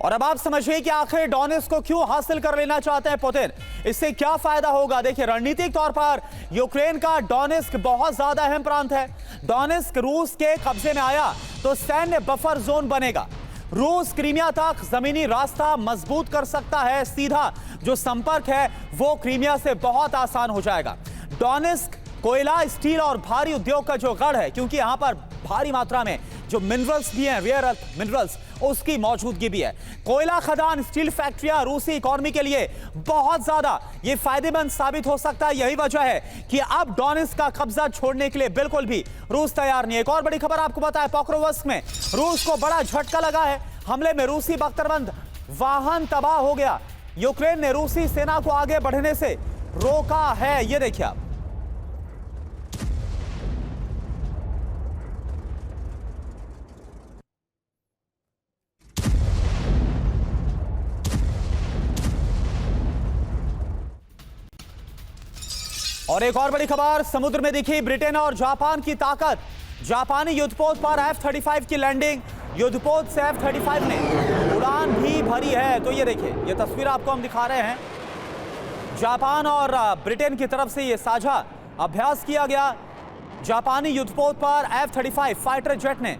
और अब आप समझिए कि आखिर डोनेट्स्क को क्यों हासिल कर लेना चाहते हैं पुतिन। इससे क्या फायदा होगा। देखिए, रणनीतिक तौर पर यूक्रेन का डोनेट्स्क बहुत ज्यादा अहम प्रांत है। डोनेट्स्क रूस के कब्जे में आया तो सैन्य बफर जोन बनेगा। रूस क्रीमिया तक जमीनी रास्ता मजबूत कर सकता है। सीधा जो संपर्क है वो क्रीमिया से बहुत आसान हो जाएगा। डोनेट्स्क कोयला, स्टील और भारी उद्योग का जो गढ़ है, क्योंकि यहां पर भारी मात्रा में जो मिनरल्स भी हैं, रेयर अर्थ मिनरल्स, उसकी मौजूदगी भी है। कोयला खदान, स्टील फैक्ट्रियां रूसी इकोनॉमी के लिए बहुत ज्यादा ये फायदेमंद साबित हो सकता है। यही वजह है कि अब डोनेट्स्क का कब्जा छोड़ने के लिए बिल्कुल भी रूस तैयार नहीं है। एक और बड़ी खबर आपको बताएं, पोक्रोवस्क में रूस को बड़ा झटका लगा है। हमले में रूसी बख्तरबंद वाहन तबाह हो गया। यूक्रेन ने रूसी सेना को आगे बढ़ने से रोका है। ये देखिए आप। और एक और बड़ी खबर, समुद्र में दिखी ब्रिटेन और जापान की ताकत। जापानी युद्धपोत पर F-35 की लैंडिंग। युद्धपोत से F-35 ने उड़ान भी भरी है। तो ये देखिए, ये तस्वीर आपको हम दिखा रहे हैं। जापान और ब्रिटेन की तरफ से ये साझा अभ्यास किया गया। जापानी युद्धपोत पर F-35 फाइटर जेट ने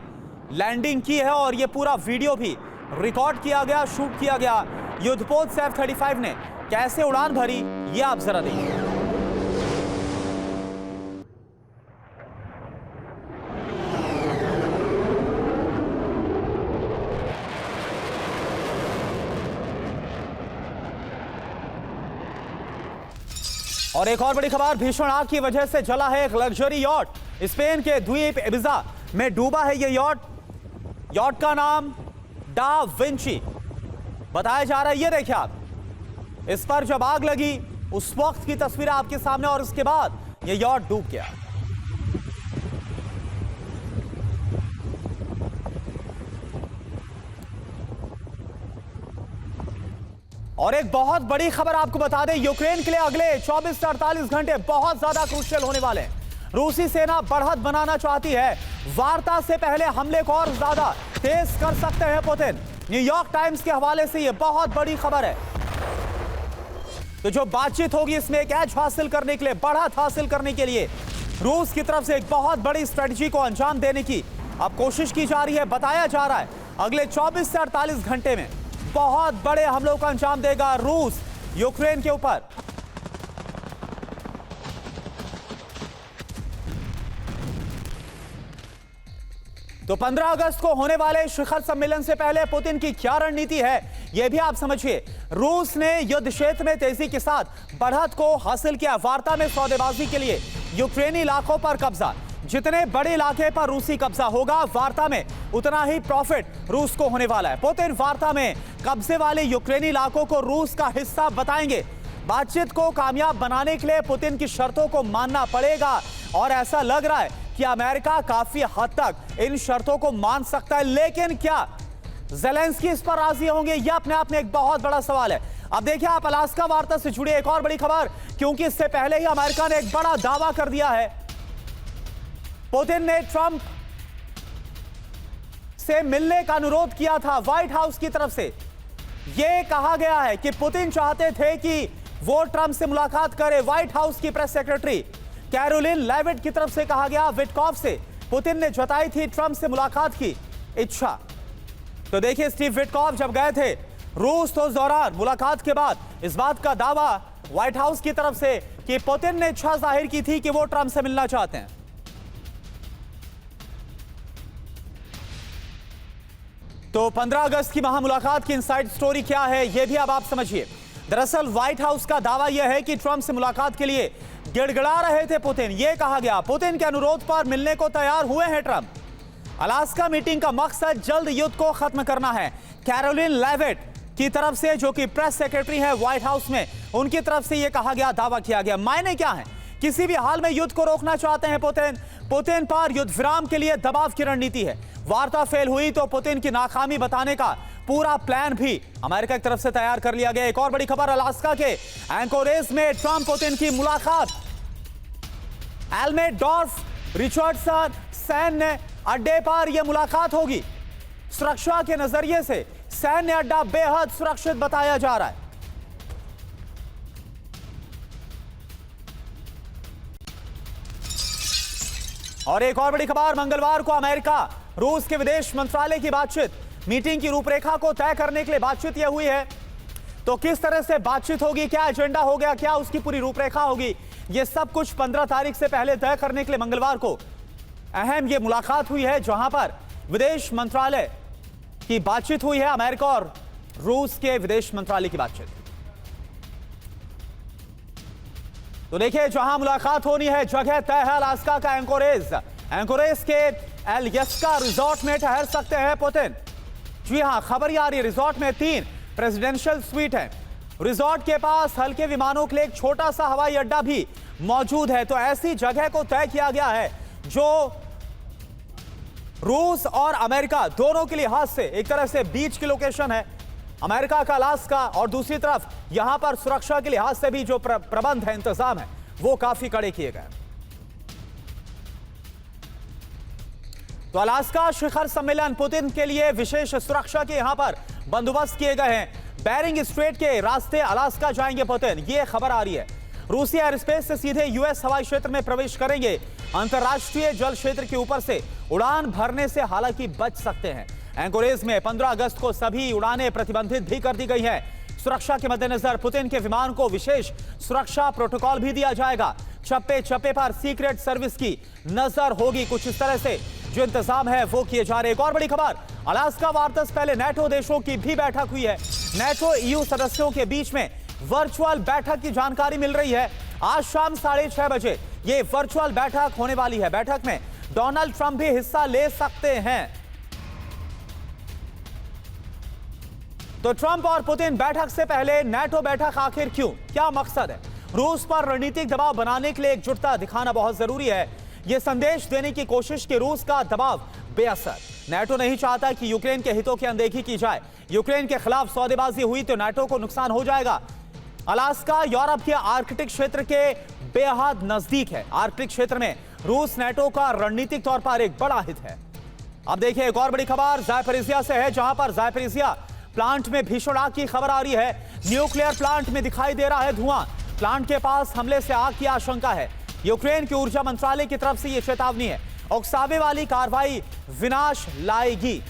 लैंडिंग की है और ये पूरा वीडियो भी रिकॉर्ड किया गया, शूट किया गया। युद्धपोत से F-35 ने कैसे उड़ान भरी, ये आप जरा देखिए। और एक और बड़ी खबर, भीषण आग की वजह से जला है एक लग्जरी यॉट। स्पेन के द्वीप इबिजा में डूबा है ये यॉट। यॉट का नाम डा विंची बताया जा रहा है। ये देखिए आप, इस पर जब आग लगी उस वक्त की तस्वीर आपके सामने, और उसके बाद ये यॉट डूब गया। और एक बहुत बड़ी खबर आपको बता दें, यूक्रेन के लिए अगले 24 से 48 घंटे बहुत ज्यादा क्रूशियल होने वाले हैं। रूसी सेना बढ़त बनाना चाहती है। वार्ता से पहले हमले को और ज्यादा तेज कर सकते हैं पुतिन। न्यूयॉर्क टाइम्स के हवाले से यह बहुत बड़ी खबर है। तो जो बातचीत होगी इसमें एक एज हासिल करने के लिए, बढ़त हासिल करने के लिए रूस की तरफ से एक बहुत बड़ी स्ट्रेटजी को अंजाम देने की अब कोशिश की जा रही है। बताया जा रहा है अगले 24 से 48 घंटे में बहुत बड़े हमलों का अंजाम देगा रूस यूक्रेन के ऊपर। तो 15 अगस्त को होने वाले शिखर सम्मेलन से पहले पुतिन की क्या रणनीति है, यह भी आप समझिए। रूस ने युद्ध क्षेत्र में तेजी के साथ बढ़त को हासिल किया। वार्ता में सौदेबाजी के लिए यूक्रेनी इलाकों पर कब्जा। जितने बड़े इलाके पर रूसी कब्जा होगा, वार्ता में उतना ही प्रॉफिट रूस को होने वाला है। पुतिन वार्ता में कब्जे वाले यूक्रेनी इलाकों को रूस का हिस्सा बताएंगे। बातचीत को कामयाब बनाने के लिए पुतिन की शर्तों को मानना पड़ेगा, और ऐसा लग रहा है कि अमेरिका काफी हद तक इन शर्तों को मान सकता है। लेकिन क्या ज़ेलेंस्की इस पर राजी होंगे, यह अपने आप में एक बहुत बड़ा सवाल है। अब देखिए आप, अलास्का वार्ता से जुड़ी एक और बड़ी खबर, क्योंकि इससे पहले ही अमेरिका ने एक बड़ा दावा कर दिया है। पुतिन ने ट्रंप से मिलने का अनुरोध किया था व्हाइट हाउस की तरफ से। यह कहा गया है कि पुतिन चाहते थे कि वो ट्रंप से मुलाकात करे। व्हाइट हाउस की प्रेस सेक्रेटरी कैरोलिन लेविट की तरफ से कहा गया, विटकॉफ से पुतिन ने जताई थी ट्रंप से मुलाकात की इच्छा। तो देखिए, स्टीव विटकॉफ जब गए थे रूस, तो उस दौरान मुलाकात के बाद इस बात का दावा व्हाइट हाउस की तरफ से कि पुतिन ने इच्छा जाहिर की थी कि वो ट्रंप से मिलना चाहते हैं। तो 15 अगस्त की महामुलाकात की इनसाइड स्टोरी क्या है, यह भी अब आप समझिए। दरअसल व्हाइट हाउस का दावा यह है कि ट्रंप से मुलाकात के लिए गिड़गिड़ा रहे थे पुतिन। यह कहा गया पुतिन के अनुरोध पर मिलने को तैयार हुए हैं ट्रंप। अलास्का मीटिंग का मकसद जल्द युद्ध को खत्म करना है। कैरोलिन लेविट की तरफ से, जो कि प्रेस सेक्रेटरी है व्हाइट हाउस में, उनकी तरफ से यह कहा गया, दावा किया गया। मायने क्या है, किसी भी हाल में युद्ध को रोकना चाहते हैं पुतिन। पुतिन पर युद्ध विराम के लिए दबाव की रणनीति है। वार्ता फेल हुई तो पुतिन की नाकामी बताने का पूरा प्लान भी अमेरिका की तरफ से तैयार कर लिया गया। एक और बड़ी खबर, अलास्का के एंकोरेज में ट्रंप पुतिन की मुलाकात। एल्मेडॉर्फ रिचर्डसन सैन्य अड्डे पर यह मुलाकात होगी। सुरक्षा के नजरिए से सैन्य अड्डा बेहद सुरक्षित बताया जा रहा है। और एक और बड़ी खबर, मंगलवार को अमेरिका रूस के विदेश मंत्रालय की बातचीत, मीटिंग की रूपरेखा को तय करने के लिए बातचीत यह हुई है। तो किस तरह से बातचीत होगी, क्या एजेंडा हो गया, क्या उसकी पूरी रूपरेखा होगी, यह सब कुछ 15 तारीख से पहले तय करने के लिए मंगलवार को अहम यह मुलाकात हुई है, जहां पर विदेश मंत्रालय की बातचीत हुई है, अमेरिका और रूस के विदेश मंत्रालय की बातचीत। तो देखिए, जहां मुलाकात होनी है, जगह तय है अलास्का का एंकोरेज के एलयस्का रिजॉर्ट में ठहर सकते हैं पुतिन। जी हां, खबर आ रही है, रिजॉर्ट में 3 प्रेसिडेंशियल स्वीट है। रिजॉर्ट के पास हल्के विमानों के लिए एक छोटा सा हवाई अड्डा भी मौजूद है। तो ऐसी जगह को तय किया गया है जो रूस और अमेरिका दोनों के लिहाज से एक तरह से बीच की लोकेशन है। अमेरिका का अलास्का, और दूसरी तरफ यहां पर सुरक्षा के लिहाज से भी जो प्रबंध है, इंतजाम है, वो काफी कड़े किए गए। तो अलास्का शिखर सम्मेलन, पुतिन के लिए विशेष सुरक्षा के यहां पर बंदोबस्त किए गए हैं। बेरिंग स्ट्रेट के रास्ते अलास्का जाएंगे पुतिन, यह खबर आ रही है। रूसी एयर स्पेस से सीधे यूएस हवाई क्षेत्र में प्रवेश करेंगे। अंतरराष्ट्रीय जल क्षेत्र के ऊपर से उड़ान भरने से हालांकि बच सकते हैं। एंकोरेज में 15 अगस्त को सभी उड़ानें प्रतिबंधित भी कर दी गई हैं। सुरक्षा के मद्देनजर पुतिन के विमान को विशेष सुरक्षा प्रोटोकॉल भी दिया जाएगा। चप्पे चप्पे पर सीक्रेट सर्विस की नजर होगी। कुछ इस तरह से जो इंतजाम है वो किए जा रहे हैं। एक और बड़ी खबर, अलास्का वार्ता से पहले नेटो देशों की भी बैठक हुई है। नेटो ईयू सदस्यों के बीच में वर्चुअल बैठक की जानकारी मिल रही है। आज शाम 6:30 बजे ये वर्चुअल बैठक होने वाली है। बैठक में डोनाल्ड ट्रंप भी हिस्सा ले सकते हैं। तो ट्रंप और पुतिन बैठक से पहले नेटो बैठक आखिर क्यों, क्या मकसद है? रूस पर रणनीतिक दबाव बनाने के लिए एकजुटता दिखाना बहुत जरूरी है। यह संदेश देने की कोशिश कि रूस का दबाव बेअसर। नेटो नहीं चाहता कि यूक्रेन के हितों की अनदेखी की जाए। यूक्रेन के खिलाफ सौदेबाजी हुई तो नेटो को नुकसान हो जाएगा। अलास्का यूरोप के आर्कटिक क्षेत्र के बेहद नजदीक है। आर्कटिक क्षेत्र में रूस नेटो का रणनीतिक तौर पर एक बड़ा हित है। अब देखिए, एक और बड़ी खबर ज़ापोरिज़िया से है, जहां पर ज़ापोरिज़िया प्लांट में भीषण आग की खबर आ रही है। न्यूक्लियर प्लांट में दिखाई दे रहा है धुआं। प्लांट के पास हमले से आग की आशंका है। यूक्रेन के ऊर्जा मंत्रालय की तरफ से यह चेतावनी है। उकसावे वाली कार्रवाई विनाश लाएगी।